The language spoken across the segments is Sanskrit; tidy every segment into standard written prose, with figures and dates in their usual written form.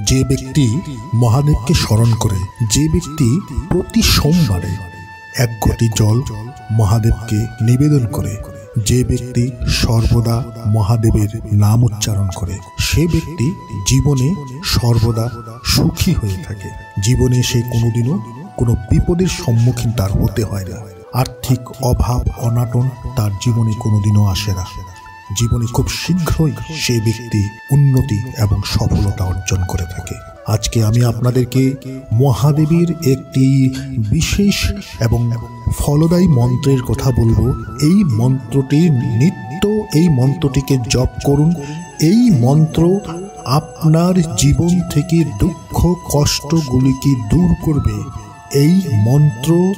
যে ব্যক্তি মহাদেবকে স্মরণ করে, যে ব্যক্তি প্রতি সোমবারে এক ঘটি জল মহাদেবকে নিবেদন করে, যে ব্যক্তি সর্বদা মহাদেবের নাম উচ্চারণ করে, সে ব্যক্তি জীবনে সর্বদা সুখী হয়ে থাকে। জীবনে সে কোনোদিনও কোনো বিপদের সম্মুখীন তার হতে হয় না। আর্থিক অভাব অনাটন তার জীবনে কোনোদিনও আসে না। জীবনে খুব শীঘ্রই সে ব্যক্তি উন্নতি এবং সফলতা অর্জন করে থাকে। আজকে আমি আপনাদেরকে মহাদেবের একটি বিশেষ এবং ফলদায়ী মন্ত্রের কথা বলবো। এই মন্ত্রটি নিত্য এই মন্ত্রটিকে জপ করুন। এই মন্ত্র আপনার জীবন থেকে দুঃখ কষ্টগুলিকে দূর করবে। এই মন্ত্র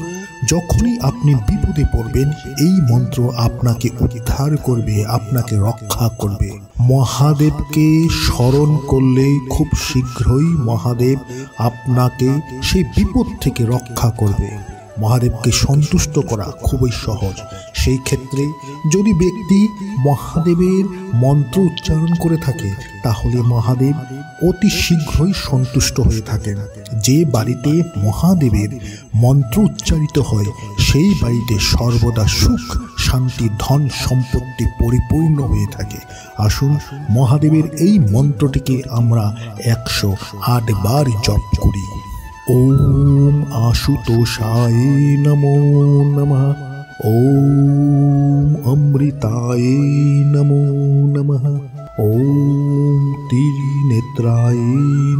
যখনই আপনি বিপদে পড়বেন, এই মন্ত্র আপনাকে উদ্ধার করবে, আপনাকে রক্ষা করবে। মহাদেবকে স্মরণ করলে খুব শীঘ্রই মহাদেব আপনাকে সেই বিপদ থেকে রক্ষা করবে। মহাদেবকে সন্তুষ্ট করা খুবই সহজ। সেই ক্ষেত্রে যদি ব্যক্তি মহাদেবের মন্ত্র উচ্চারণ করে থাকে, তাহলে মহাদেব অতি শীঘ্রই সন্তুষ্ট হয়ে থাকেন। যে বাড়িতে মহাদেবের মন্ত্র উচ্চারিত হয়, সেই বাড়িতে সর্বদা সুখ শান্তি ধন সম্পত্তি পরিপূর্ণ হয়ে থাকে। আসুন মহাদেবের এই মন্ত্রটিকে আমরা 108 বার জপ করি। ওম আশুতোষায় নমো নমঃ। ওম অমৃতায় নমো নমঃ। ওম ত্রিনেত্রায়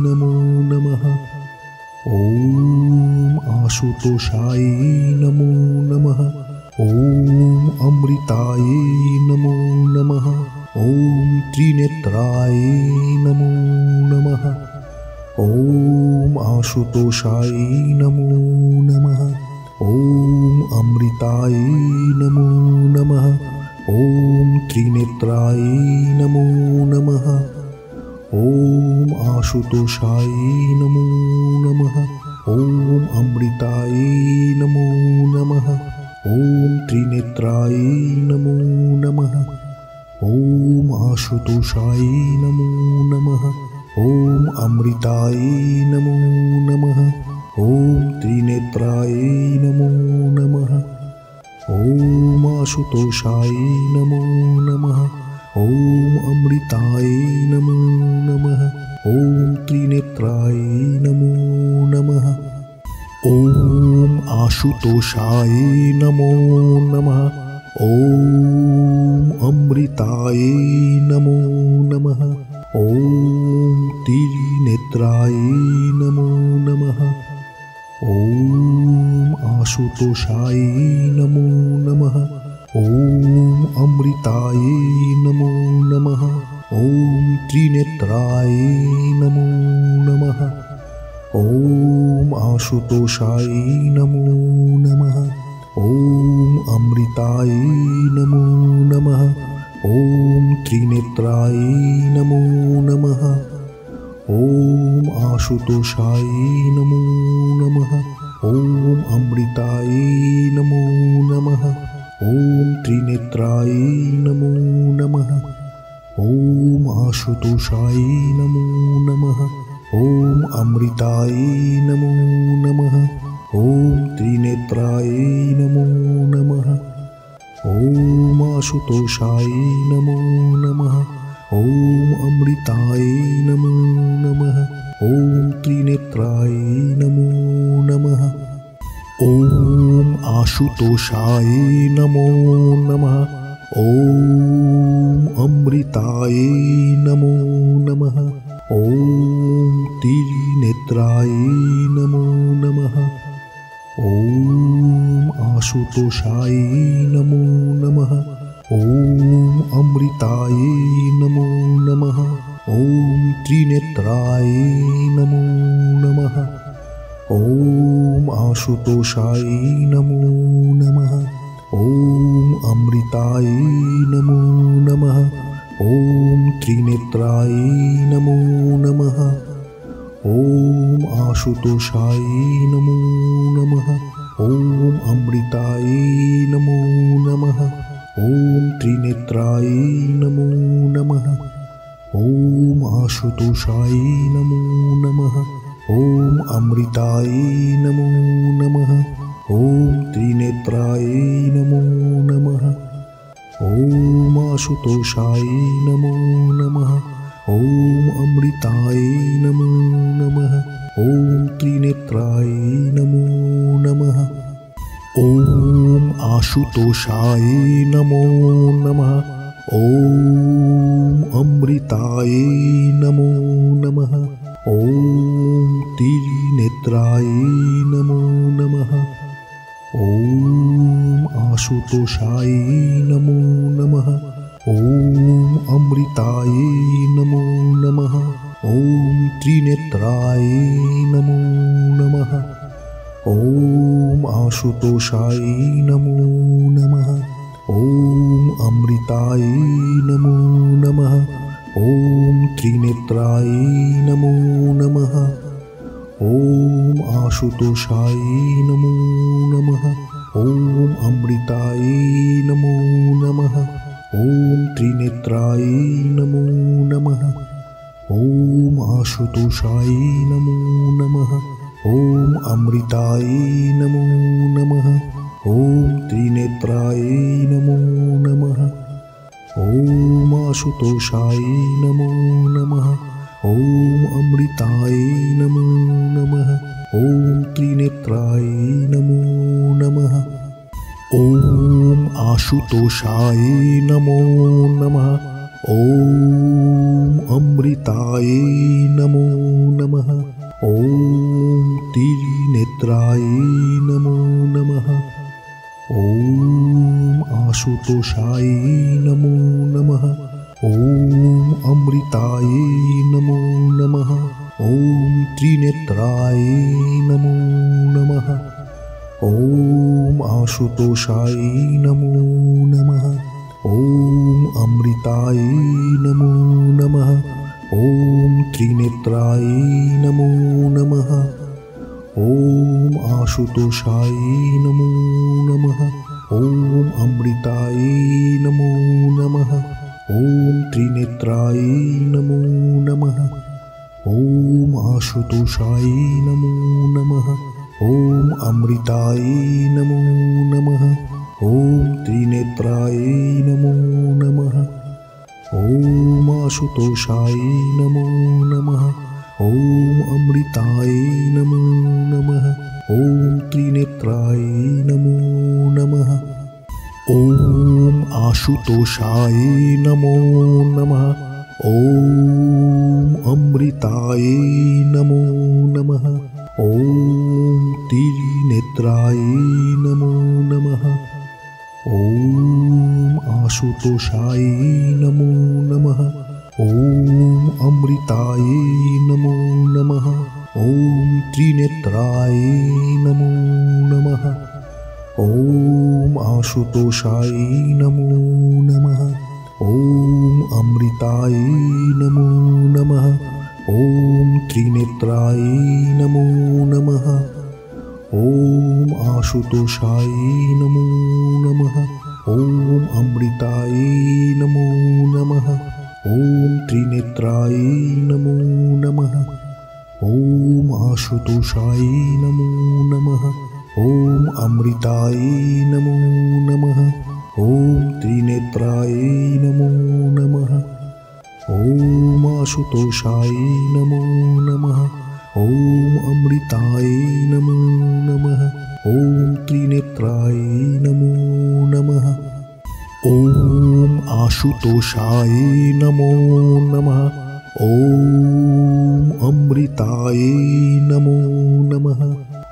নমো নমঃ। ওম আশুতোষায় নমো নমঃ। ওম অমৃতায় নমো নমঃ। ওম ত্রিনেত্রায় নমো নমঃ। ওম আশুতোষায় নমো নমঃ। ওম অমৃতায় নমো নমঃ। ওম ত্রিনেত্রায় নমো নমঃ। ওম আশুতোষায় নমো নমঃ। ওম অমৃতায় নমো নমঃ। ওম ত্রিনেত্রায় নমো নমঃ। ওম আশুতোষায় নমো নমঃ। ওম অমৃতায় নমো নমঃ। ওম ত্রিনেত্রায় নমো নমঃ। ওম আশুতোষায় নমো নমঃ। ওম অমৃতায় নমো নমঃ। ওম ত্রিনেত্রায় নমো নমঃ। ওম আশুতোষায় নমো নমঃ। ওম অমৃতায় নমো নমঃ। ওম ত্রিনেত্রায় নমো নমঃ। ওম আশুতোষায় নমো নমঃ। ওম অমৃতায় নমো নমঃ। ওম ত্রিনেত্রায় নমো নমঃ। ওম আশুতোষায় নমো নমঃ। ওম অমৃতায় নমো নমঃ। ওম ত্রিনেত্রায় নমো নমঃ। ওম আশুতোষায় নমো নমঃ। ওম অমৃতায় নমো নমঃ। ওম ত্রিনেত্রায় নমো নমঃ। ওম আশুতোষায় নমো নমঃ। ওম অমৃতায় নমো নমঃ। ওম ত্রিনেত্রায় নমো নমঃ। ওম আশুতোষায় নমো নমঃ। ওম অমৃতায় নমো নমঃ। ওম ত্রিনেত্রায় নমো নমঃ। ওম আশুতোষায় নমো নমঃ। ওম অমৃতায় নমো নমঃ। ওম ত্রিনেত্রায় নমো নমঃ। ওম আশুতোষায় নমো নমঃ। ওম অমৃতায় নমো নমঃ। ওম ত্রিনেত্রায় নমো নমঃ। ওম আশুতোষায় নমো নমঃ। ওম অমৃতায় নমো নমঃ। ওম ত্রিনেত্রায় নমো নমঃ। ওম আশুতোষায় নমো নমঃ। ওম অমৃতায় নমো নমঃ। ওম ত্রিনেত্রায় নমো নমঃ। ওম আশুতোষায় নমো अमृताय नमो नमः। ॐ त्रिनेत्राय नमो नमः। ॐ आशुतोषाय नमो नमः। ॐ अमृताय नमो नमः। ॐ त्रिनेत्राय नमो नमः। ॐ आशुतोषाय नमो नमः। ॐ अमृताय नमो नमः। ॐ त्रिनेत्राय नमो नमः। ॐ आशुतोषाय नमो नमः। ॐ अमृताय नमो नमः। ॐ त्रिनेत्राय नमो नमः। ॐ आशुतोषाय नमो नमः। ॐ अमृताय नमो नमः। ॐ त्रिनेत्राय नमो नमः। ॐ आशुतोषाय नमो नमः। ॐ अमृताय नमो नमः। ॐ त्रिनेत्राय नमो नमः। ॐ आशुतोषाय नमो नमः। ॐ अमृताय नमो नमः। ॐ त्रिनेत्राय नमो नमः। ॐ आशुतोषाय नमो नमः। ॐ अमृताय नमो नमः। ॐ त्रिनेत्राय नमो नमः। ॐ आशुतोषाय नमो नमः। ॐ अमृताय नमो नमः। ॐ त्रिनेत्राय नमो नमः। ॐ आशुतोषाय नमो नमः। ॐ अमृताय नमो नमः। ॐ त्रिनेत्राय नमो नमः। ॐ आशुतोषाय नमो नमः। ॐ अमृताय नमो नमः। ॐ त्रिनेत्राय नमो नमः। ॐ आशुतोषाय नमो नमः। ॐ अमृताय नमो नमः। ॐ त्रिनेत्राय नमो नमः। ॐ आशुतोषाय नमो नमः। ॐ अमृताय नमो नमः। ॐ त्रिनेत्राय नमो नमः। ॐ आशुतोषाय नमो नमः। ॐ अमृताय नमो नमः। ॐ त्रिनेत्राय नमो नमः। ॐ आशुतोषाय नमो नमः। ॐ अमृताय नमो नमः। ॐ त्रिनेत्राय नमो नमः। ॐ आशुतोषाय नमो नमः। ॐ अमृताय नमो नमः। ॐ त्रिनेत्राय नमो नमः। ॐ आशुतोषाय नमो नमः। ॐ अमृताय नमो नमः। ॐ त्रिनेत्राय नमो नमः। ॐ आशुतोषाय नमो नमः। ॐ अमृताय नमो नमः। ॐ त्रिनेत्राय नमो नमः। ॐ आशुतोषाय नमो नमः। ॐ अमृताय नमो नमः। ॐ त्रिनेत्राय नमो नमः। ॐ आशुतोषाय नमो नमः। ॐ अमृताय नमो नमः। ॐ त्रिनेत्राय नमो नमः। ॐ आशुतोषाय नमो नमः। ॐ अमृताय नमो नमः।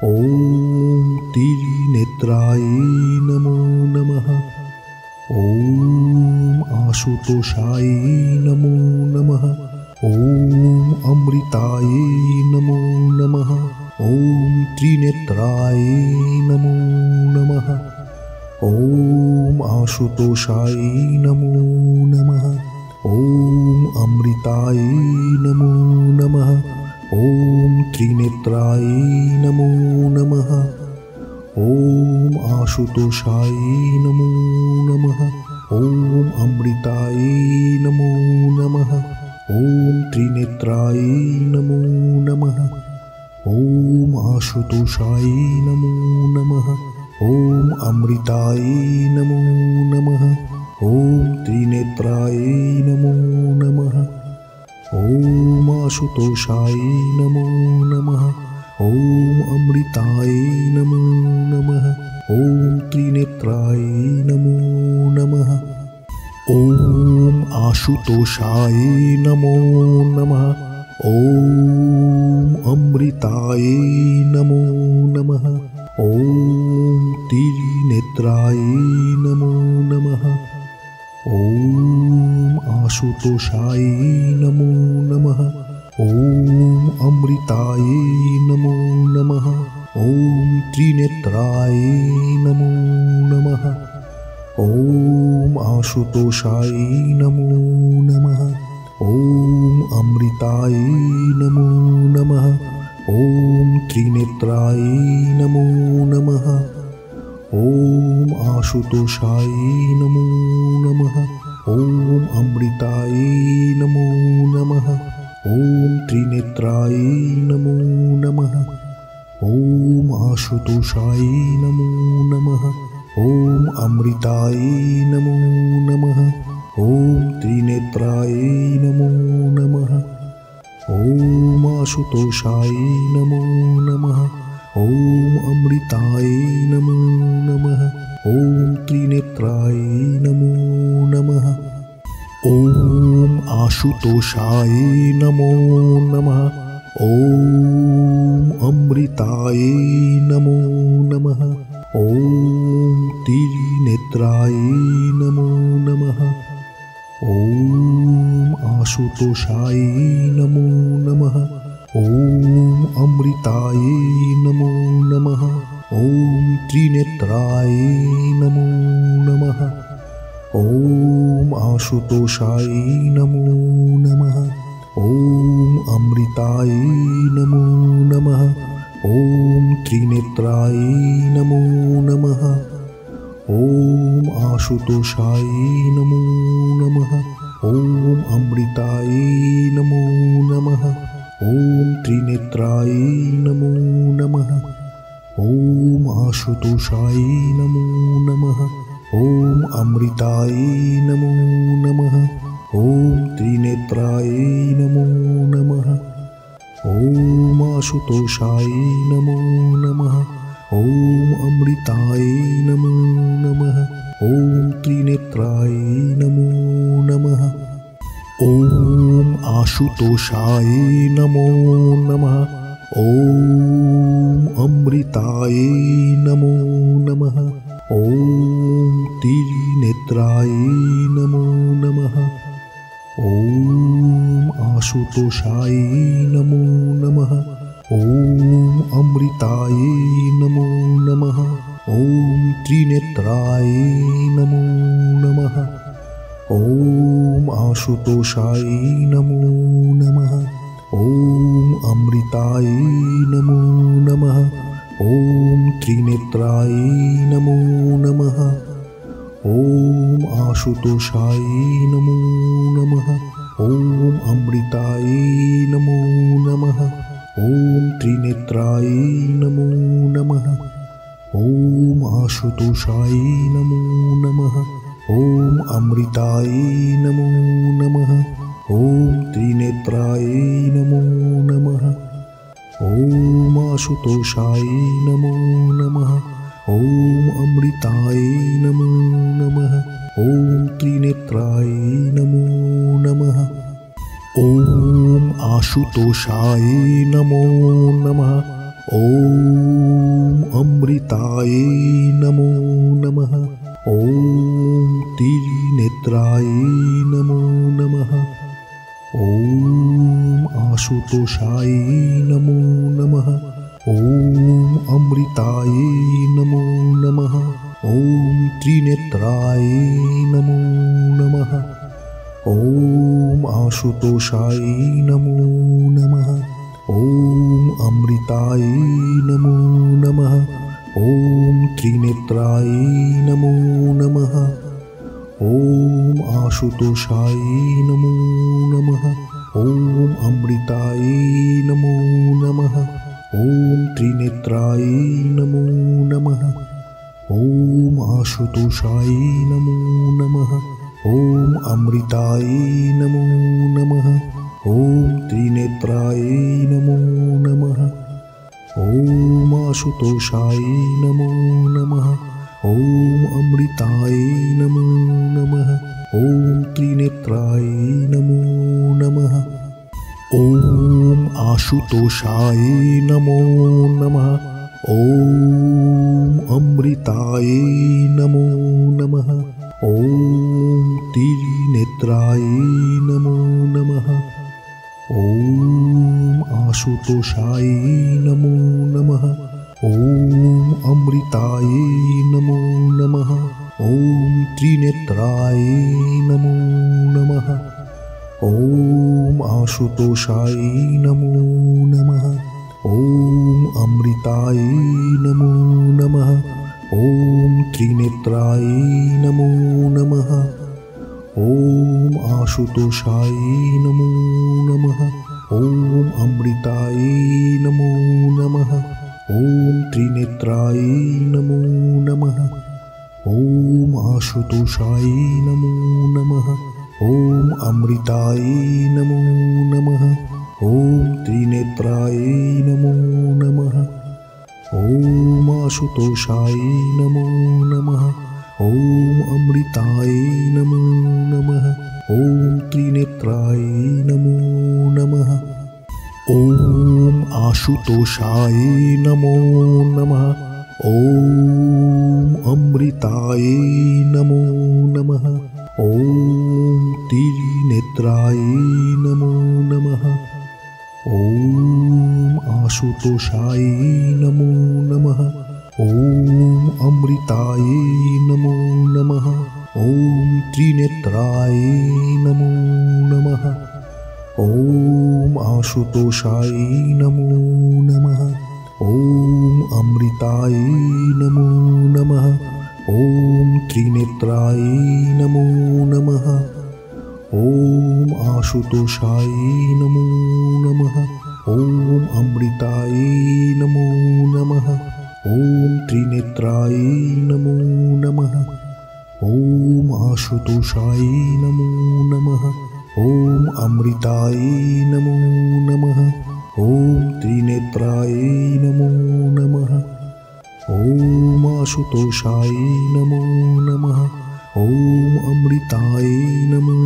ॐ त्रिनेत्राय नमो नमः। ॐ आशुतोषाय नमो नमः। ॐ अमृताय नमो नमः। ॐ त्रिनेत्राय नमो नमः। ॐ आशुतोषाय नमो नमः। ॐ अमृताय नमो नमः। ॐ त्रिनेत्राय नमो नमः। ॐ आशुतोषाय नमो नमः। ॐ अमृताय नमो नमः। ॐ त्रिनेत्राय नमो नमः। ॐ आशुतोषाय नमो नमः। ॐ अमृताय नमो नमः। ॐ त्रिनेत्राय नमो नमः। ॐ आशुतोषाय नमो नमः। ॐ अमृताय नमो नमः। ॐ त्रिनेत्राय नमो नमः। ॐ आशुतोषाय नमो नमः। ॐ अमृताय नमो नमः। ॐ त्रिनेत्राय नमो नमः। ॐ आशुतोषाय नमो नमः। ॐ अमृताय नमो नमः। ॐ त्रिनेत्राय नमो नमः। ॐ आशुतोषाय नमो नमः। ॐ अमृताय नमो नमः। ॐ त्रिनेत्राय नमो नमः। ॐ आशुतोषाय नमो नमः। ॐ अमृताय नमो नमः। ॐ त्रिनेत्राय नमो नमः। ॐ आशुतोषाय नमो नमः। ॐ अमृताय नमो नमः। ॐ त्रिनेत्राय नमो नमः। ॐ आशुतोषाय नमो नमः। ॐ अमृताय नमो नमः। ॐ त्रिनेत्राय नमो नमः। ॐ आशुतोषाय नमो नमः। ॐ अमृताय नमो नमः। ॐ त्रिनेत्राय नमो नमः। ॐ आशुतोषाय नमो नमः। ॐ अमृताय नमो नमः। ॐ त्रिनेत्राय नमो नमः। ॐ आशुतोषाय नमो नमः। ॐ अमृताय नमो नमः। ॐ त्रिनेत्राय नमो नमः। ॐ आशुतोषाय नमो नमः। ॐ अमृताय नमो नमः। ॐ त्रिनेत्राय नमो नमः। ॐ आशुतोषाय नमो नमः। ॐ अमृताय नमो नमः। ॐ त्रिनेत्राय नमो नमः। ॐ आशुतोषाय नमो नमः। ॐ अमृताय नमो नमः। ॐ त्रिनेत्राय नमो नमः। ॐ आशुतोषाय नमो नमः। ॐ अमृताय नमो नमः। ॐ त्रिनेत्राय नमो नमः। ॐ आशुतोषाय नमो नमः। ॐ अमृताय नमो नमः। ॐ त्रिनेत्राय नमो नमः। ॐ आशुतोषाय नमो नमः। ॐ अमृताय नमो नमः। ॐ त्रिनेत्राय नमो नमः। ॐ आशुतोषाय नमो नमः। ॐ अमृताय नमो नमः। ॐ त्रिनेत्राय नमो नमः। ॐ आशुतोषाय नमो नमः। ॐ अमृताय नमो नमः। ॐ त्रिनेत्राय नमो नमः। ॐ आशुतोषाय नमो नमः। ॐ अमृताय नमो नमः। ॐ त्रिनेत्राय नमो नमः। ॐ आशुतोषाय नमो नमः। ॐ अमृताय नमो नमः। ॐ त्रिनेत्राय नमो नमः। ॐ आशुतोषाय नमो नमः। ॐ अमृताय नमो नमः। ॐ त्रिनेत्राय नमो नमः। ॐ आशुतोषाय नमो नमः। ॐ अमृताय नमो नमः। ॐ त्रिनेत्राय नमो नमः। ॐ आशुतोषाय नमो नमः। ॐ अमृताय नमो नमः। ॐ त्रिनेत्राय त्रिनेत्राय नमो नमः। ॐ आशुतोषाय नमो नमः। ॐ अमृताय नमो नमः। ॐ त्रिनेत्राय नमो नमः। ॐ आशुतोषाय नमो नमः। ॐ अमृताय नमो नमः। ॐ त्रिनेत्राय नमो नमः। ॐ आशुतोषाय नमो नमः। ॐ अमृताय नमो नमः। ॐ त्रिनेत्राय नमो नमः। ॐ आशुतोषाय नमो नमः। ॐ अमृताय नमो नमः। ॐ त्रिनेत्राय नमो नमः। ॐ आशुतोषाय नमो नमः। ॐ अमृताय नमो नमः। ॐ त्रिनेत्राय नमो नमः। ॐ आशुतोषाय नमो नमः। ॐ अमृताय नमो नमः। ॐ त्रिनेत्राय नमो नमः। ॐ आशुतोषाय नमो नमः। ॐ अमृताय नमो नमः। ॐ त्रिनेत्राय नमो नमः। ॐ आशुतोषाय नमो नमः। ॐ अमृताय नमो नमः। ॐ त्रिनेत्राय नमो नमः। ॐ आशुतोषाय नमो नमः। ॐ अमृताय नमो नमः। ॐ त्रिनेत्राय नमो नमः। ॐ आशुतोषाय नमो नमः। ॐ अमृताय नमो नमः। ॐ त्रिनेत्राय नमो नमः। ॐ आशुतोषाय नमो नमः। ॐ अमृताय नमो नमः। ॐ त्रिनेत्राय नमो नमः। ॐ आशुतोषाय नमो नमः। ॐ अमृताय नमो नमः। ॐ त्रिनेत्राय नमो नमः। ॐ आशुतोषाय नमो नमः। ॐ अमृताय नमो नमः। ॐ त्रिनेत्राय नमो नमः। ॐ आशुतोषाय नमो नमः। ॐ अमृताय नमो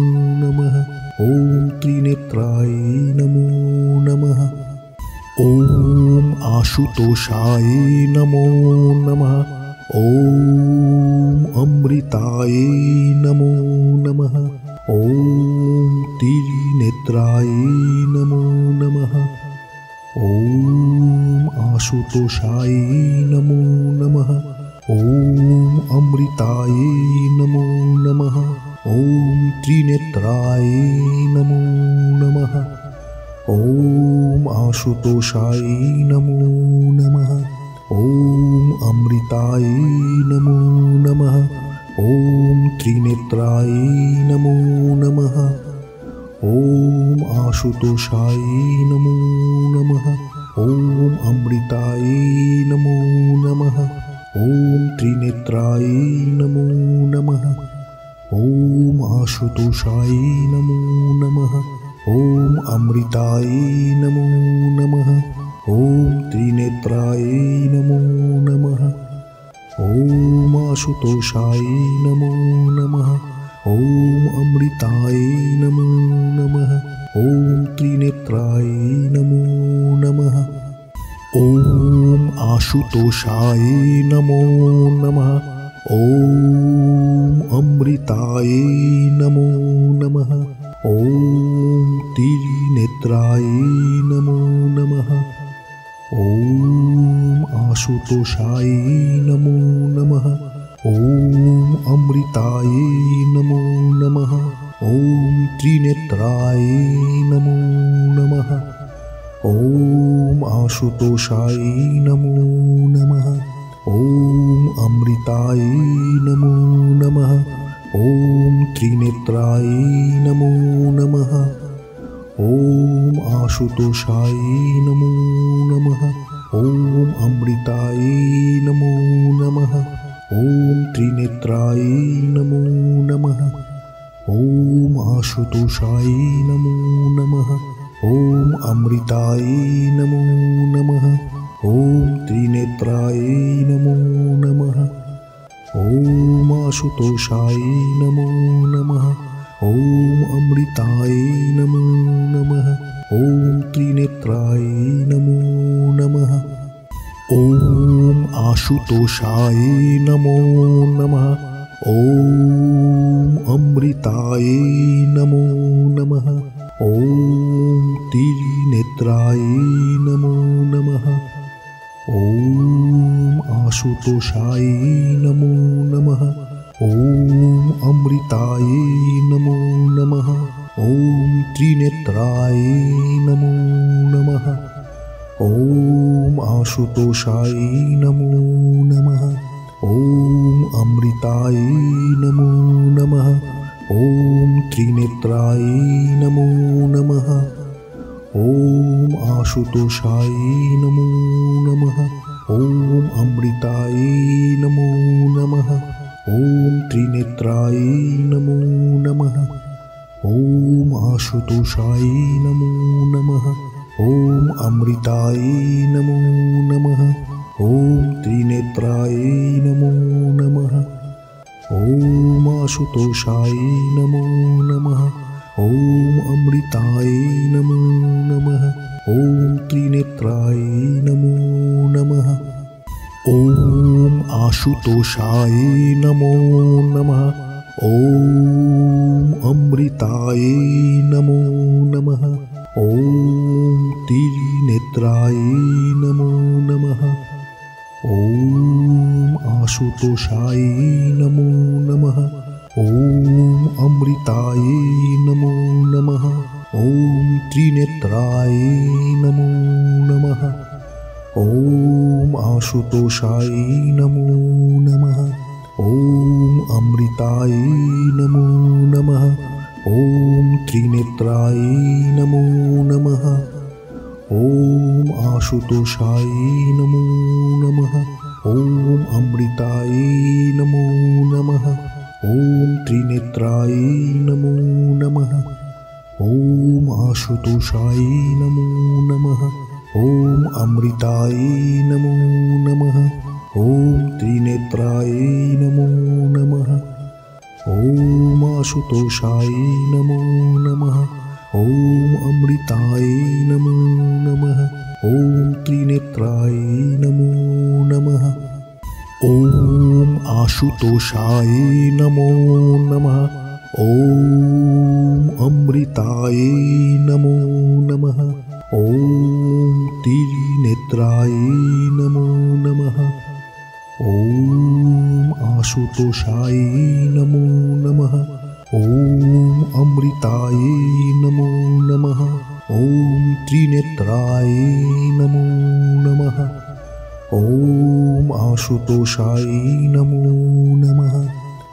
नमः। ॐ त्रिनेत्राय नमो नमः। ॐ आशुतोषाय नमो नमः। ॐ अमृताय नमो नमः। ॐ त्रिनेत्राय नमो नमः। ॐ आशुतोषाय नमो नमः। ॐ अमृताय नमो नमः। ॐ त्रिनेत्राय नमो नमः। ॐ आशुतोषाय नमो नमः। ॐ अमृताय नमो नमः। ॐ त्रिनेत्राय नमो नमः। ॐ आशुतोषाय नमो नमः। ॐ अमृताय नमो नमः। ॐ त्रिनेत्राय नमो नमः। ॐ आशुतोषाय नमो नमः। ॐ अमृताय नमो नमः। ॐ त्रिनेत्राय नमो नमः। ॐ आशुतोषाय नमो नमः। ॐ अमृताय नमो नमः। ॐ त्रिनेत्राय नमो नमः। ॐ आशुतोषाय नमो नमः। ॐ अमृताय नमो नमः। ॐ त्रिनेत्राय नमो नमः। ॐ आशुतोषाय नमो नमः। ॐ अमृताय नमो नमः। ॐ त्रिनेत्राय नमो नमः। ॐ आशुतोषाय नमो नमः। ॐ अमृताय नमो नमः। ॐ त्रिनेत्राय नमो नमः। ॐ आशुतोषाय नमो नमः। ॐ अमृताय अमृताय नमो नमः। ॐ त्रिनेत्राय नमो नमः। ॐ आशुतोषाय नमो नमः। ॐ अमृताय नमो नमः। ॐ त्रिनेत्राय नमो नमः। ॐ आशुतोषाय नमो नमः। ॐ अमृताय नमो नमः। ॐ त्रिनेत्राय नमो नमः। ॐ आशुतोषाय नमो नमः। ॐ अमृताय नमो नमः। ॐ त्रिनेत्राय नमो नमः। ॐ आशुतोषाय नमो नमः। ॐ अमृताय नमो नमः। ॐ त्रिनेत्राय नमो नमः। ॐ आशुतोषाय नमो नमः। ॐ अमृताय नमो नमः। ॐ त्रिनेत्राय नमो नमः। ॐ आशुतोषाय नमो नमः। ॐ अमृताय नमो नमः। ॐ त्रिनेत्राय नमो नमः। ॐ आशुतोषाय नमो नमः। ॐ अमृताय नमो नमः। ॐ त्रिनेत्राय नमो नमः। ॐ आशुतोषाय नमो नमः। ॐ अमृताय नमो नमः। ॐ त्रिनेत्राय नमो नमः। ॐ आशुतोषाय नमो नमः। ॐ अमृताय नमो नमः। ॐ त्रिनेत्राय नमो नमः। ॐ आशुतोषाय नमो नमः। ॐ अमृताय नमो नमः। ॐ त्रिनेत्राय नमो नमः। ॐ आशुतोषाय नमो नमः। ॐ अमृताय नमो नमः। ॐ त्रिनेत्राय नमो नमः। ॐ आशुतोषाय नमो नमः। ॐ अमृताय नमो नमः। ॐ त्रिनेत्राय नमो नमः। ॐ आशुतोषाय नमो नमः। ॐ अमृताय नमो नमः। ॐ त्रिनेत्राय नमो नमः। ॐ आशुतोषाय नमो नमः। ॐ अमृताय नमो नमः। ॐ त्रिनेत्राय नमो नमः। ॐ आशुतोषाय नमो नमः। ॐ अमृताय नमो नमः। ॐ त्रिनेत्राय नमो नमः। ॐ आशुतोषाय नमो नमः। ॐ अमृताय नमो नमः। ॐ त्रिनेत्राय नमो नमः। ॐ आशुतोषाय नमो नमः।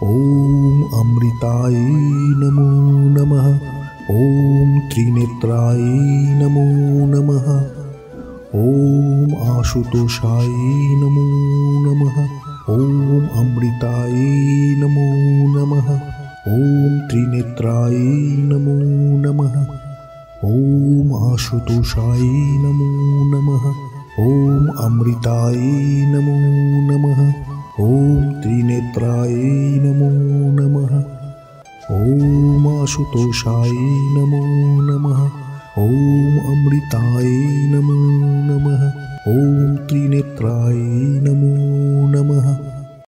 ॐ अमृताय नमो नमः। ॐ त्रिनेत्राय नमो नमः। ॐ आशुतोषाय नमो नमः। ॐ अमृताय नमो नमः। ॐ त्रिनेत्राय नमो नमः। ॐ आशुतोषाय नमो नमः। ॐ अमृताय नमो नमः। ॐ त्रिनेत्राय नमो नमः। ॐ आशुतोषाय नमो नमः। ॐ अमृताय नमो